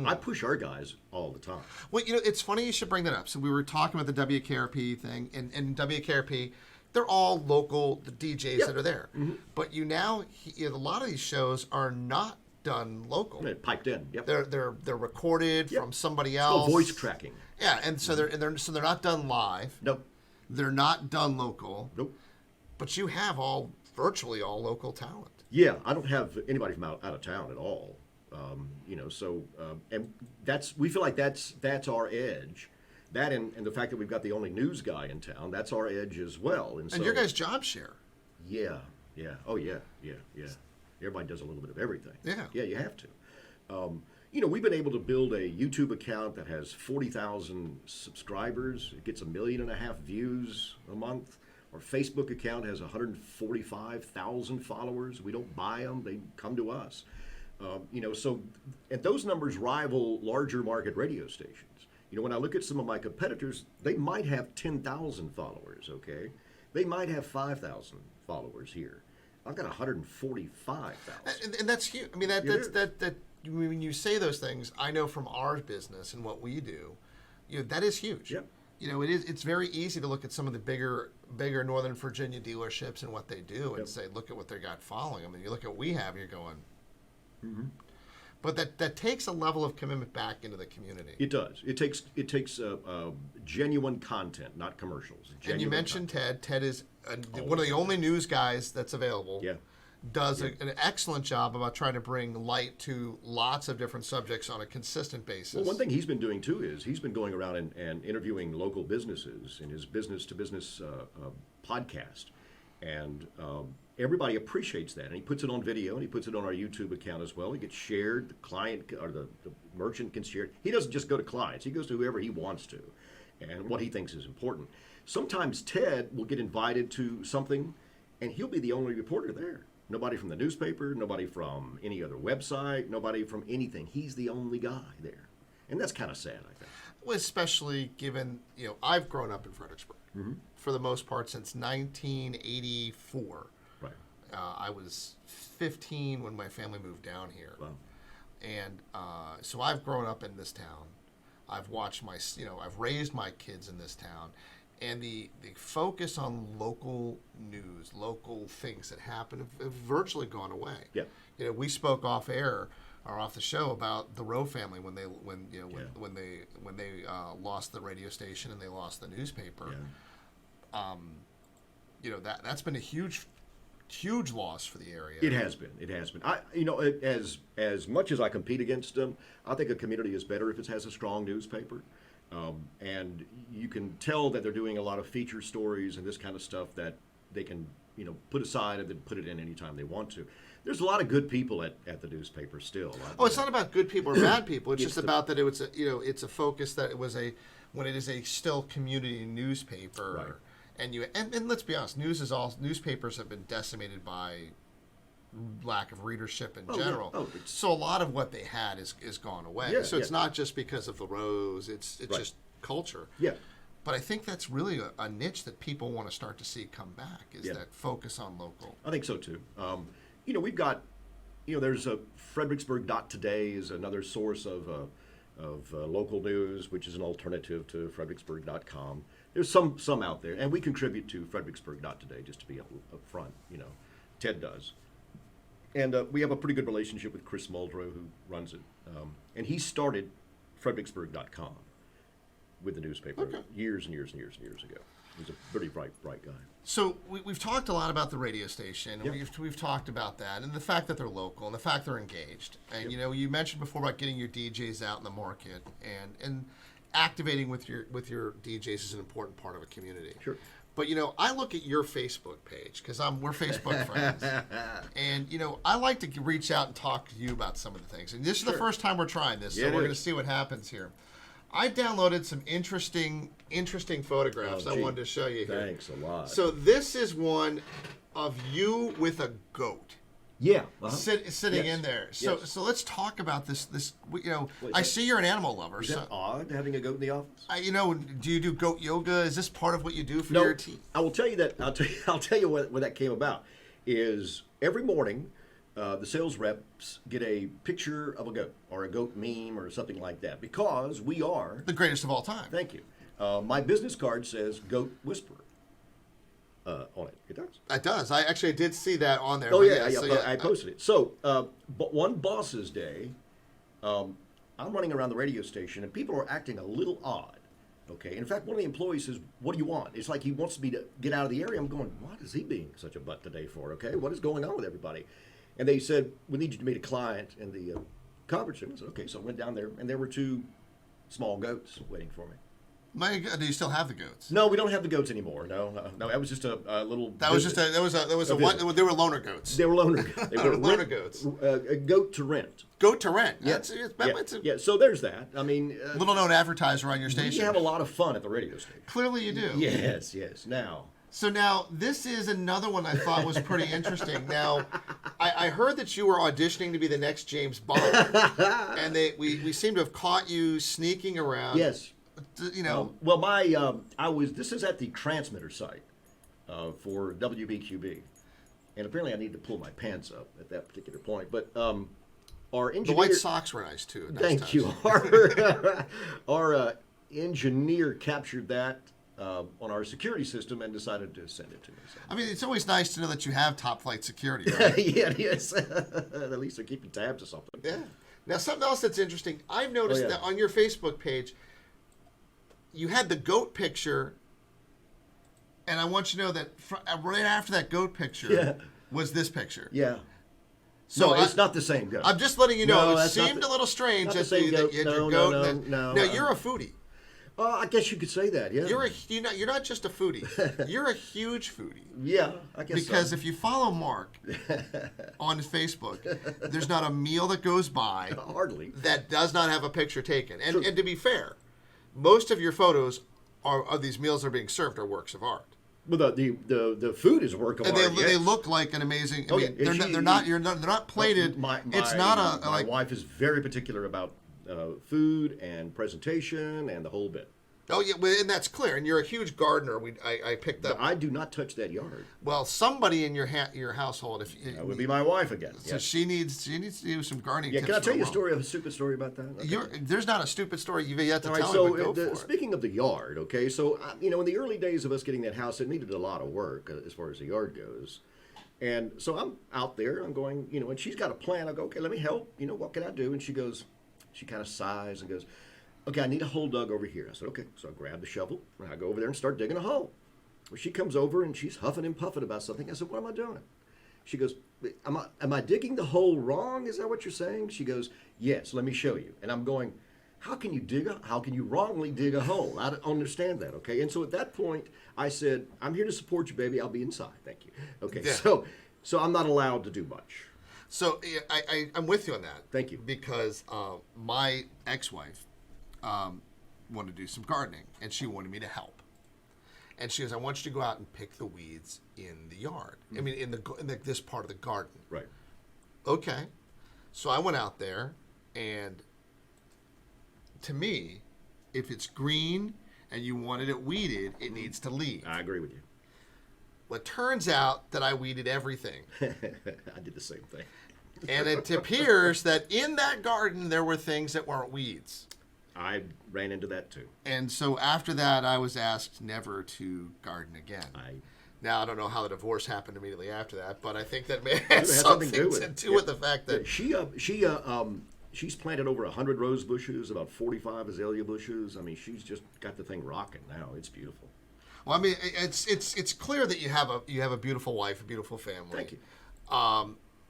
I push our guys all the time. Well, it's funny you should bring that up. So we were talking about the WKRP thing, and WKRP, they're all local, the DJs that are there. Mm-hmm. But a lot of these shows are not done local. They're piped in. Yep. They're recorded from somebody else. It's called voice tracking. Yeah, and so they're not done live. Nope. They're not done local. Nope. But you have virtually all local talent. Yeah, I don't have anybody from out of town at all. And we feel like that's our edge. That and the fact that we've got the only news guy in town, that's our edge as well. And your guys' job share. Yeah. Oh, yeah. Everybody does a little bit of everything. Yeah. Yeah, you have to. We've been able to build a YouTube account that has 40,000 subscribers. It gets 1.5 million views a month. Our Facebook account has 145,000 followers. We don't buy them; they come to us. And those numbers rival larger market radio stations. When I look at some of my competitors, they might have 10,000 followers. Okay, they might have 5,000 followers here. I've got 145,000, and that's huge. I mean, when you say those things, I know from our business and what we do, that is huge. Yep. It's very easy to look at some of the bigger Northern Virginia dealerships and what they do and say, look at what they got following them. And you look at what we have, you're going. Mm-hmm. But that takes a level of commitment back into the community. It does. It takes genuine content, not commercials. And you mentioned content. Ted. Ted is one of the only news guys that's available. Yeah. Does an excellent job about trying to bring light to lots of different subjects on a consistent basis. Well, one thing he's been doing, too, is he's been going around and interviewing local businesses in his business-to-business podcast. And everybody appreciates that. And he puts it on video, and he puts it on our YouTube account as well. It gets shared. The client or the merchant can share it. He doesn't just go to clients. He goes to whoever he wants to and what he thinks is important. Sometimes Ted will get invited to something, and he'll be the only reporter there. Nobody from the newspaper, nobody from any other website, nobody from anything. He's the only guy there. And that's kind of sad, I think. Well, especially given, I've grown up in Fredericksburg for the most part since 1984. Right. I was 15 when my family moved down here. Wow. And so I've grown up in this town. I've watched I've raised my kids in this town. And the focus on local news, local things that happen have virtually gone away. Yeah. We spoke off air or off the show about the Rowe family when they lost the radio station and they lost the newspaper. Yeah. That's been a huge loss for the area. It has been. As much as I compete against them, I think a community is better if it has a strong newspaper. And you can tell that they're doing a lot of feature stories and this kind of stuff that they can, put aside and then put it in anytime they want to. There's a lot of good people at the newspaper still. It's not about good people or bad people. It's just about that it's a focus that when it is a still community newspaper. Right. And let's be honest, newspapers have been decimated by lack of readership in general. Yeah. So a lot of what they had is gone away. Yeah, so it's not just because of the Rose, it's right. just culture. Yeah. But I think that's really a niche that people want to start to see come back, is that focus on local. I think so too. We've got, there's a Fredericksburg.today is another source of local news, which is an alternative to Fredericksburg.com. There's some out there, and we contribute to Fredericksburg.today, just to be up front. Ted does. And we have a pretty good relationship with Chris Muldrow, who runs it. And he started Fredericksburg.com with the newspaper years and years and years and years ago. He's a pretty bright guy. So we've talked a lot about the radio station, and we've talked about that, and the fact that they're local, and the fact they're engaged. And you mentioned before about getting your DJs out in the market, and activating with your DJs is an important part of a community. Sure. But, I look at your Facebook page because we're Facebook friends. And, I like to reach out and talk to you about some of the things. And this is the first time we're trying this, so we're going to see what happens here. I downloaded some interesting photographs I wanted to show you here. Thanks a lot. So this is one of you with a goat. Yeah. Sitting in there. So let's talk about this. I see you're an animal lover. Is that odd, having a goat in the office? Do you do goat yoga? Is this part of what you do for your team? I will tell you that. I'll tell you what that came about. Is every morning, the sales reps get a picture of a goat or a goat meme or something like that because we are the greatest of all time. Thank you. My business card says Goat Whisperer. On it. It does. It does. I actually did see that on there. Oh, yeah. I posted it. So, but one boss's day, I'm running around the radio station, and people are acting a little odd. Okay. In fact, one of the employees says, "What do you want?" It's like he wants me to get out of the area. I'm going, "What is he being such a butt today for?" Okay. What is going on with everybody? And they said, "We need you to meet a client in the conference room." I said, "Okay." So I went down there, and there were two small goats waiting for me. My God, do you still have the goats? No, we don't have the goats anymore. No, that was just a little. That was just a. They were loner goats. They were loner. They were loner goats. A goat to rent. Goat to rent. Yes. Yeah. So there's that. I mean, little known advertiser on your station. You have a lot of fun at the radio station. Clearly, you do. Yes. Now this is another one I thought was pretty interesting. Now, I heard that you were auditioning to be the next James Bond, and we seem to have caught you sneaking around. Yes. Well, this is at the transmitter site for WBQB, and apparently I need to pull my pants up at that particular point. But our engineer, the white socks were nice too. Thank you. Our engineer captured that on our security system and decided to send it to me. So. I mean, it's always nice to know that you have top flight security. Right? Yeah, it is. At least they're keeping tabs or something. Yeah. Now, something else that's interesting, I've noticed that on your Facebook page, you had the goat picture, and I want you to know that right after that goat picture was this picture. Yeah. So it's not the same goat. I'm just letting you know. It seemed a little strange that you had your goat. No. Now you're a foodie. I guess you could say that. Yeah. You're not just a foodie. You're a huge foodie. Yeah, I guess. Because if you follow Mark on Facebook, there's not a meal that goes by hardly that does not have a picture taken. And to be fair, most of your photos of these meals that are being served are works of art. Well, the food is a work of art. They look like an amazing. I mean, they're not plated. It's not a my wife is very particular about food and presentation and the whole bit. Oh yeah, and that's clear. And you're a huge gardener. I picked up. But I do not touch that yard. Well, somebody in your household, that would be my wife again. So yes. she needs to do some gardening. Yeah, tips can I tell you a stupid story about that? Okay. There's not a stupid story you've yet to tell. So go for it. Speaking of the yard, okay, so in the early days of us getting that house, it needed a lot of work as far as the yard goes. And so I'm out there, I'm going, and she's got a plan. I go, okay, let me help. What can I do? And she kind of sighs and goes, okay, I need a hole dug over here. I said, okay. So I grab the shovel, and I go over there and start digging a hole. Well, she comes over, and she's huffing and puffing about something. I said, what am I doing? She goes, am I digging the hole wrong? Is that what you're saying? She goes, yes, let me show you. And I'm going, how can you wrongly dig a hole? I don't understand that, okay? And so at that point, I said, I'm here to support you, baby. I'll be inside. Thank you. Okay, yeah. So I'm not allowed to do much. So I'm with you on that. Thank you. Because my ex-wife wanted to do some gardening, and she wanted me to help. And she goes, I want you to go out and pick the weeds in the yard. Mm-hmm. I mean, in this part of the garden. Right. Okay. So I went out there, and to me, if it's green and you wanted it weeded, it needs to leave. I agree with you. Well, it turns out that I weeded everything. I did the same thing. And it appears that in that garden, there were things that weren't weeds. I ran into that too. And so after that, I was asked never to garden again. Now, I don't know how the divorce happened immediately after that, but I think that may have something to do with the fact that... She's planted over 100 rose bushes, about 45 azalea bushes. I mean, she's just got the thing rocking now. It's beautiful. Well, I mean, it's clear that you have a beautiful wife, a beautiful family. Thank you.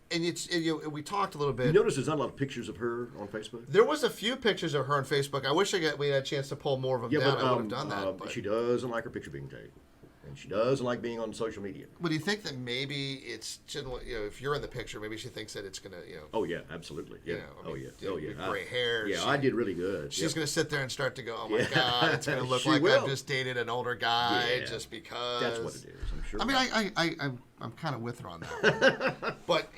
And we talked a little bit. You notice there's not a lot of pictures of her on Facebook? There was a few pictures of her on Facebook. I wish we had a chance to pull more of them down. I would have done that. But she doesn't like her picture being taken. And she doesn't like being on social media. But do you think that maybe it's, if you're in the picture, maybe she thinks that it's going to, Oh, yeah, absolutely. Yeah. Gray hair. Yeah, I did really good. She's going to sit there and start to go, oh, my God, it's going to look like I've just dated an older guy just because. That's what it is, I'm sure. I mean, I'm kind of with her on that one. But,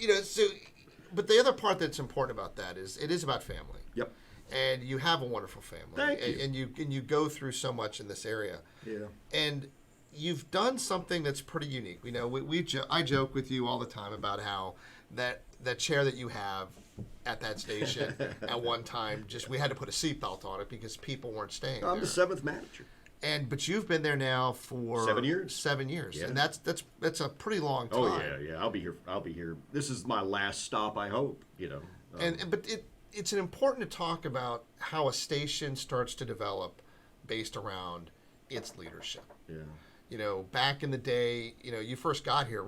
but the other part that's important about that is it is about family. Yep. And you have a wonderful family. Thank you. And you go through so much in this area. Yeah. And you've done something that's pretty unique. I joke with you all the time about how that chair that you have at that station at one time, we had to put a seatbelt on it because people weren't staying there. I'm the 7th manager. But you've been there now for 7 years. 7 years, yeah. and that's a pretty long time. Oh yeah. I'll be here. This is my last stop, I hope. But it's important to talk about how a station starts to develop based around its leadership. Yeah. Back in the day, you first got here,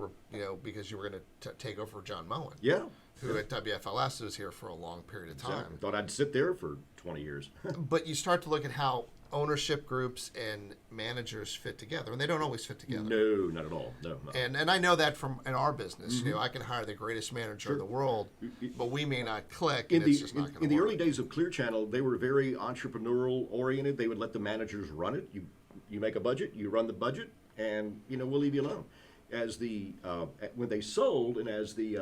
because you were going to take over for John Moen. Yeah. Who at WFLS was here for a long period of time. Exactly. Thought I'd sit there for 20 years. But you start to look at how ownership groups and managers fit together, and they don't always fit together. No, not at all. No. And I know that from in our business. I can hire the greatest manager in the world, but we may not click, and it's just not going to work. In the early days of Clear Channel, they were very entrepreneurial oriented. They would let the managers run it. You make a budget, you run the budget, and we'll leave you alone. As when they sold, and as the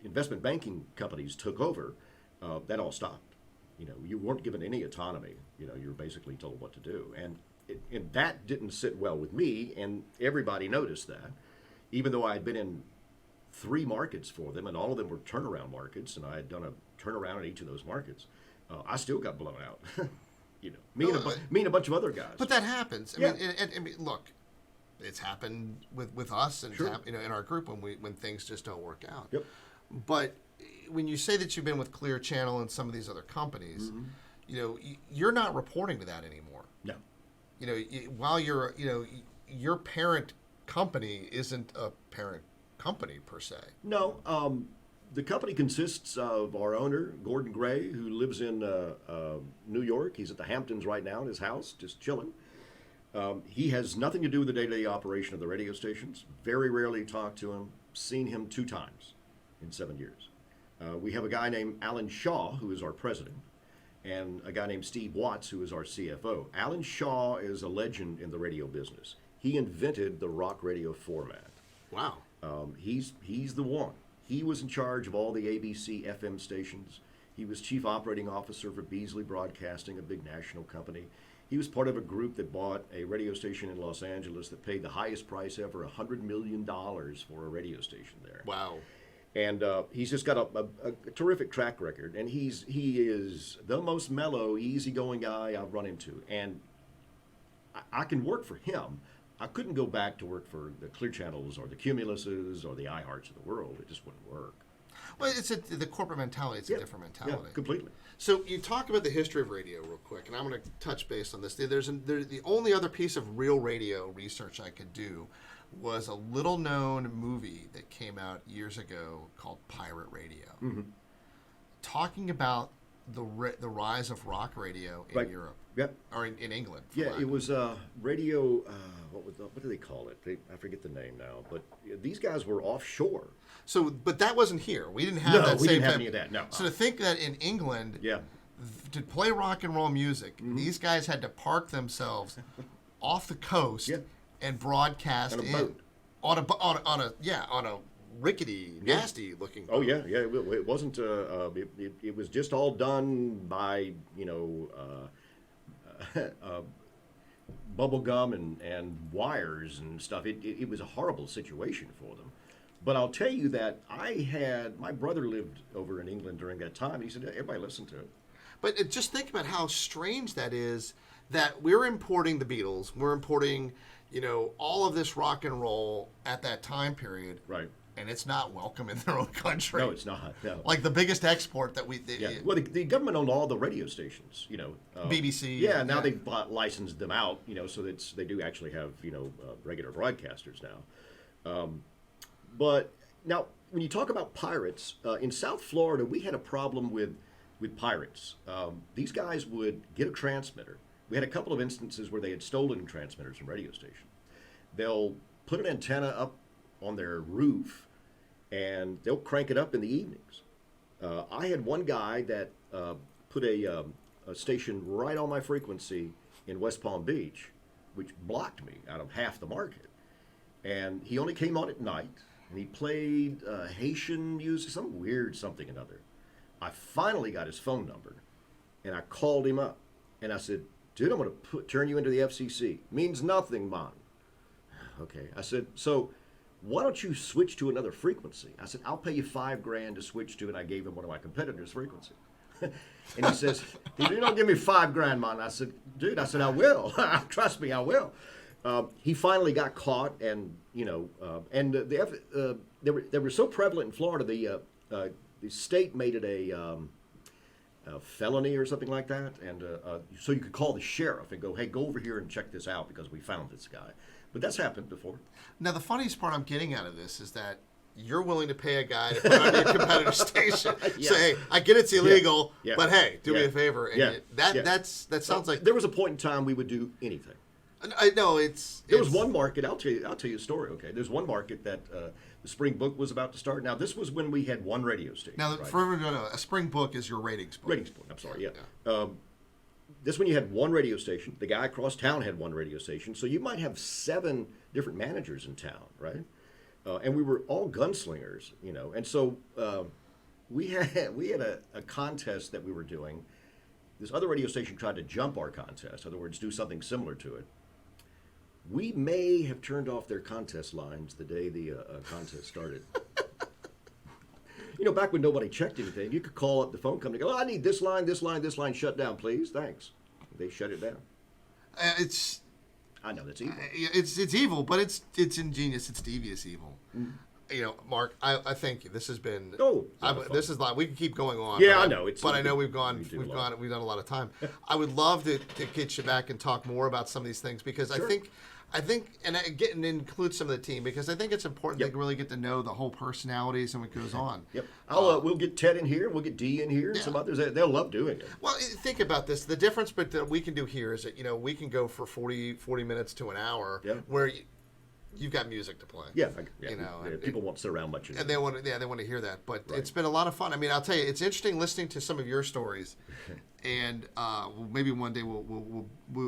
investment banking companies took over, that all stopped. You weren't given any autonomy. You were basically told what to do, and that didn't sit well with me. And everybody noticed that, even though I had been in 3 markets for them, and all of them were turnaround markets, and I had done a turnaround in each of those markets. I still got blown out. Me and a bunch of other guys. But that happens. I mean, look, it's happened with us, and in our group when things just don't work out. Yep. But when you say that you've been with Clear Channel and some of these other companies, you're not reporting to that anymore. No. While your parent company isn't a parent company per se. No. The company consists of our owner, Gordon Gray, who lives in New York. He's at the Hamptons right now in his house, just chilling. He has nothing to do with the day-to-day operation of the radio stations. Very rarely talked to him. Seen him 2 times in 7 years. We have a guy named Alan Shaw, who is our president, and a guy named Steve Watts, who is our CFO. Alan Shaw is a legend in the radio business. He invented the rock radio format. Wow. He's the one. He was in charge of all the ABC FM stations. He was chief operating officer for Beasley Broadcasting, a big national company. He was part of a group that bought a radio station in Los Angeles that paid the highest price ever, $100 million for a radio station there. Wow. And he's just got a terrific track record. And he is the most mellow, easygoing guy I've run into. And I can work for him. I couldn't go back to work for the Clear Channels or the Cumuluses or the iHearts of the world. It just wouldn't work. Well, it's the corporate mentality. It's a different mentality. Yeah, completely. So you talk about the history of radio real quick, and I'm going to touch base on this. The only other piece of real radio research I could do was a little-known movie that came out years ago called Pirate Radio, talking about the rise of rock radio in Europe. Yep. Or in England. Yeah, it was radio. What do they call it? I forget the name now. But these guys were offshore. So, but that wasn't here. We didn't have that. We same didn't have type. any of that. No. So to think that in England, to play rock and roll music, these guys had to park themselves off the coast and broadcast on a boat. on a rickety, nasty looking boat. Oh yeah. It wasn't. It was just all done by bubble gum and wires and stuff. It was a horrible situation for them. But I'll tell you that my brother lived over in England during that time. He said, everybody listened to it. But just think about how strange that is, that we're importing the Beatles, we're importing, all of this rock and roll at that time period. Right. And it's not welcome in their own country. No, it's not. No. Like the biggest export that we... Well, the government owned all the radio stations, BBC. Yeah, now they've licensed them out, so that they do actually have, regular broadcasters now. But now, when you talk about pirates, in South Florida, we had a problem with with pirates. These guys would get a transmitter. We had a couple of instances where they had stolen transmitters from radio stations. They'll put an antenna up on their roof, and they'll crank it up in the evenings. I had one guy that put a station right on my frequency in West Palm Beach, which blocked me out of half the market. And he only came on at night, and he played Haitian music, some weird something or another. I finally got his phone number, and I called him up, and I said, dude, I'm going to turn you into the FCC. Means nothing, man. Okay. I said, so why don't you switch to another frequency? I said, I'll pay you $5,000 to switch to, and I gave him one of my competitors' frequency. And he says, you don't give me $5,000, man. I said, dude, I will. Trust me, I will. He finally got caught, and they were so prevalent in Florida. The state made it a felony or something like that, and so you could call the sheriff and go, hey, go over here and check this out because we found this guy. But that's happened before. Now, the funniest part I'm getting out of this is that you're willing to pay a guy to put on your competitor station. Yeah. Say, hey, I get it's illegal, Yeah. but hey, do me Yeah. a favor. And that sounds like there was a point in time we would do anything. I know There was one market. I'll tell you a story. Okay, there's one market that the spring book was about to start. Now this was when we had one radio station. Now, right? for everyone to know, a spring book is your ratings book. Ratings book. I'm sorry. Yeah. This when you had one radio station. The guy across town had one radio station. So you might have 7 different managers in town, right? And we were all gunslingers, And so we had a contest that we were doing. This other radio station tried to jump our contest. In other words, do something similar to it. We may have turned off their contest lines the day the contest started. Back when nobody checked anything, you could call up the phone company and go, I need this line, shut down, please. Thanks. They shut it down. I know that's evil. It's evil, but it's ingenious. It's devious evil. Mark, I thank you. This has been. This is like we can keep going on. Yeah, I know. But I know we've done a lot of time. I would love to get you back and talk more about some of these things because sure. I think, and include some of the team because I think it's important to really get to know the whole personalities and what goes on. Yep. We'll get Ted in here. We'll get Dee in here. Yeah. Some others. They'll love doing it. Well, think about this. The difference that we can do here is that we can go for 40 minutes to an hour where you've got music to play. Yeah. People won't sit around much. And they want to hear that. But It's been a lot of fun. I mean, I'll tell you, it's interesting listening to some of your stories, and maybe one day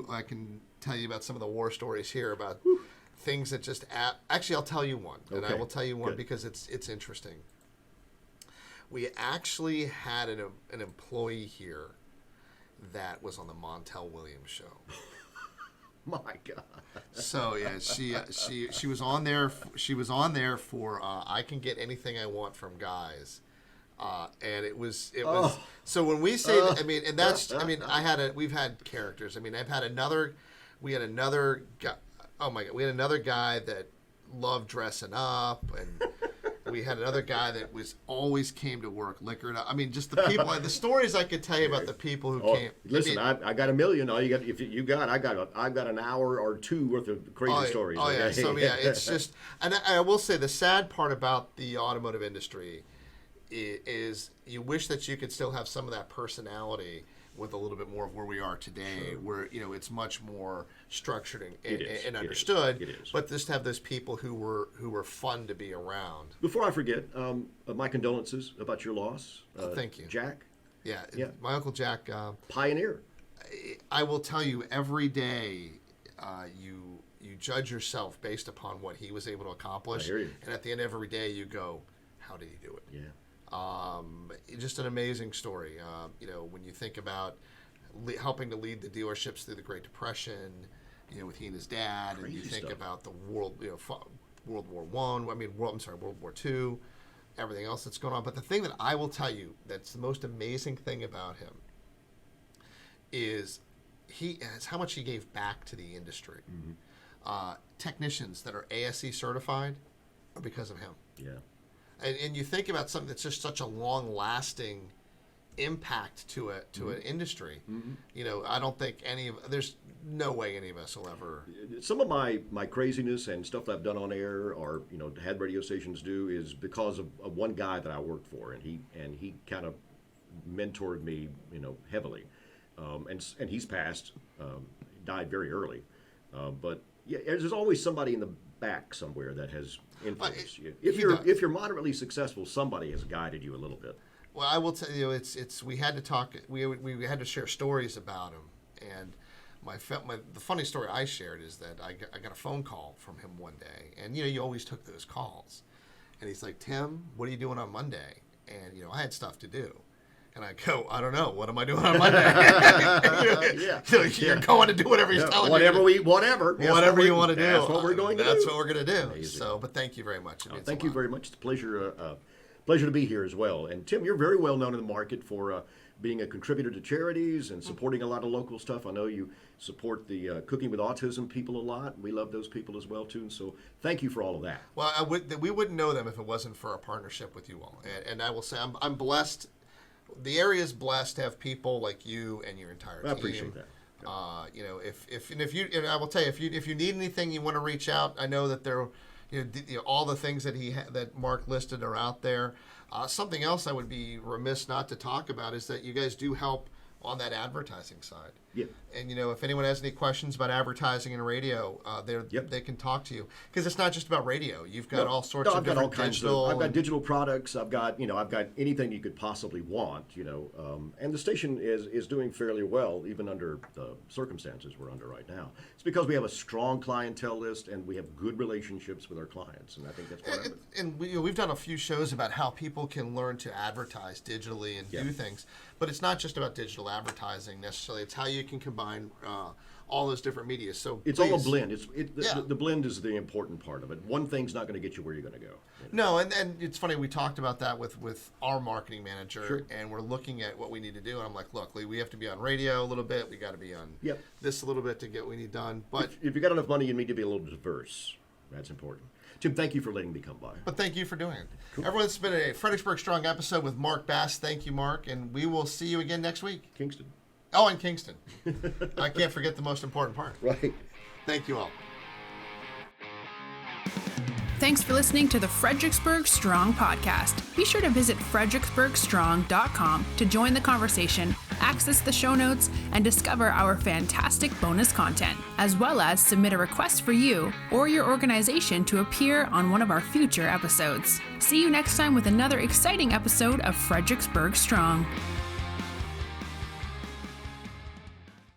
I can tell you about some of the war stories here about things that just actually I'll tell you one, and I will tell you one because it's interesting. We actually had an employee here that was on the Montel Williams show. My God. So yeah, she was on there. She was on there for I Can Get Anything I Want from Guys, and it was. So when we say that, we've had characters. I mean, we had another guy. Oh my God, we had another guy that loved dressing up, and we had another guy that always came to work liquored up. I mean, just the people, the stories I could tell you about the people who came. Listen, I got a million. All you got, I've got an hour or two worth of crazy stories. Oh yeah, so yeah, it's just, and I will say the sad part about the automotive industry is you wish that you could still have some of that personality with a little bit more of where we are today, where it's much more structured and understood. It is. But just have those people who were fun to be around. Before I forget, my condolences about your loss. Thank you, Jack. Yeah, my Uncle Jack. Pioneer. I will tell you, every day you judge yourself based upon what he was able to accomplish. I hear you. And at the end of every day, you go, "How did he do it?" Yeah. Just an amazing story. When you think about helping to lead the dealerships through the Great Depression, with he and his dad, Crazy and you think stuff. about the World War World War II, everything else that's going on. But the thing that I will tell you that's the most amazing thing about him is how much he gave back to the industry. Mm-hmm. Technicians that are ASE certified are because of him. Yeah. And you think about something that's just such a long-lasting impact to an industry. Mm-hmm. I don't think there's no way any of us will ever. Some of my craziness and stuff that I've done on air or had radio stations do is because of one guy that I worked for, and he kind of mentored me, heavily. And he's passed, died very early. But yeah, there's always somebody in the back somewhere that has influenced you. If you're moderately successful, somebody has guided you a little bit. Well, I will tell you, we had to talk. We had to share stories about him, and the funny story I shared is that I got a phone call from him one day, and you always took those calls, and he's like, "Tim, what are you doing on Monday?" And I had stuff to do. And I go, I don't know. What am I doing on Monday? You're going to do whatever he's telling you. Whatever you want to do. That's what we're going to do. That's what we're going to do. Amazing. So, but thank you very much. Thank you very much. It's a pleasure to be here as well. And Tim, you're very well known in the market for being a contributor to charities and supporting a lot of local stuff. I know you support the Cooking with Autism people a lot. We love those people as well, too. So thank you for all of that. Well, we wouldn't know them if it wasn't for our partnership with you all. And I will say I'm blessed. The area is blessed to have people like you and your entire team. I appreciate that. I will tell you, if you need anything, you want to reach out. I know that there, all the things that that Mark listed are out there. Something else I would be remiss not to talk about is that you guys do help on that advertising side. Yeah. And if anyone has any questions about advertising and radio, they can talk to you, because it's not just about radio. You've got all sorts of different digital. I've got digital products. I've got anything you could possibly want. And the station is doing fairly well even under the circumstances we're under right now. It's because we have a strong clientele list and we have good relationships with our clients, and I think that's part of it. And we've done a few shows about how people can learn to advertise digitally and do things, but it's not just about digital advertising necessarily. It's how you can combine all those different media. So it's all a blend. The blend is the important part of it. One thing's not going to get you where you're going to go. No, and it's funny, we talked about that with our marketing manager, and we're looking at what we need to do. And I'm like, look, Lee, we have to be on radio a little bit. We got to be on this a little bit to get what we need done. But if you got enough money, you need to be a little diverse. That's important. Tim, thank you for letting me come by. But thank you for doing it. Cool. Everyone, it's been a Fredericksburg Strong episode with Mark Bass. Thank you, Mark, and we will see you again next week. Kingston. Oh, and Kingston. I can't forget the most important part. Right. Thank you all. Thanks for listening to the Fredericksburg Strong podcast. Be sure to visit fredericksburgstrong.com to join the conversation, access the show notes, and discover our fantastic bonus content, as well as submit a request for you or your organization to appear on one of our future episodes. See you next time with another exciting episode of Fredericksburg Strong.